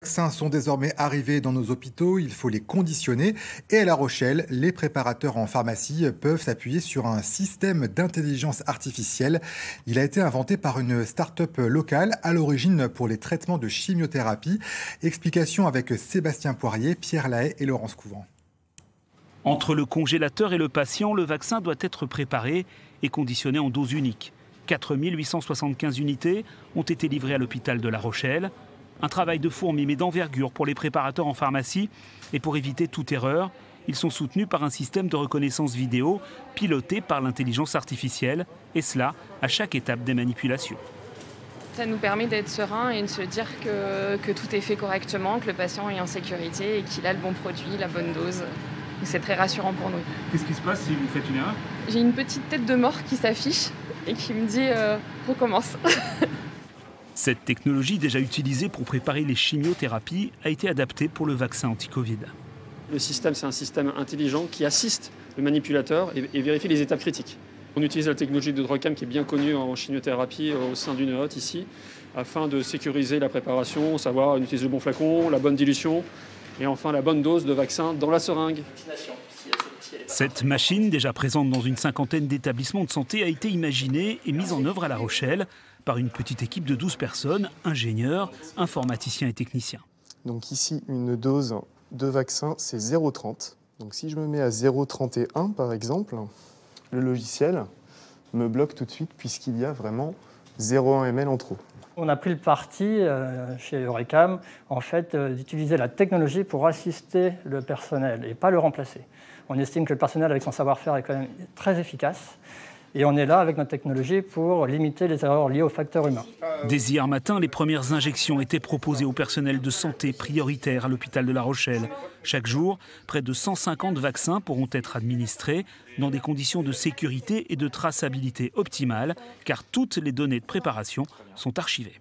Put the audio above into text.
Les vaccins sont désormais arrivés dans nos hôpitaux, il faut les conditionner. Et à La Rochelle, les préparateurs en pharmacie peuvent s'appuyer sur un système d'intelligence artificielle. Il a été inventé par une start-up locale à l'origine pour les traitements de chimiothérapie. Explication avec Sébastien Poirier, Pierre Lahaye et Laurence Couvent. Entre le congélateur et le patient, le vaccin doit être préparé et conditionné en dose unique. 4 875 unités ont été livrées à l'hôpital de La Rochelle. Un travail de fourmi mais d'envergure pour les préparateurs en pharmacie. Et pour éviter toute erreur, ils sont soutenus par un système de reconnaissance vidéo piloté par l'intelligence artificielle. Et cela à chaque étape des manipulations. Ça nous permet d'être serein et de se dire que tout est fait correctement, que le patient est en sécurité et qu'il a le bon produit, la bonne dose. C'est très rassurant pour nous. Qu'est-ce qui se passe si vous faites une erreur ? J'ai une petite tête de mort qui s'affiche et qui me dit recommence. Cette technologie, déjà utilisée pour préparer les chimiothérapies, a été adaptée pour le vaccin anti-Covid. Le système, c'est un système intelligent qui assiste le manipulateur et vérifie les étapes critiques. On utilise la technologie de DROCAM qui est bien connue en chimiothérapie au sein d'une hotte ici, afin de sécuriser la préparation, savoir utiliser le bon flacon, la bonne dilution et enfin la bonne dose de vaccin dans la seringue. Cette machine, déjà présente dans une cinquantaine d'établissements de santé, a été imaginée et mise en œuvre à La Rochelle par une petite équipe de 12 personnes, ingénieurs, informaticiens et techniciens. Donc ici, une dose de vaccin, c'est 0,30. Donc si je me mets à 0,31 par exemple, le logiciel me bloque tout de suite puisqu'il y a vraiment 0,1 ml en trop. On a pris le parti chez Eurecam en fait, d'utiliser la technologie pour assister le personnel et pas le remplacer. On estime que le personnel avec son savoir-faire est quand même très efficace. Et on est là avec notre technologie pour limiter les erreurs liées aux facteurs humains. Dès hier matin, les premières injections étaient proposées au personnel de santé prioritaire à l'hôpital de La Rochelle. Chaque jour, près de 150 vaccins pourront être administrés dans des conditions de sécurité et de traçabilité optimales, car toutes les données de préparation sont archivées.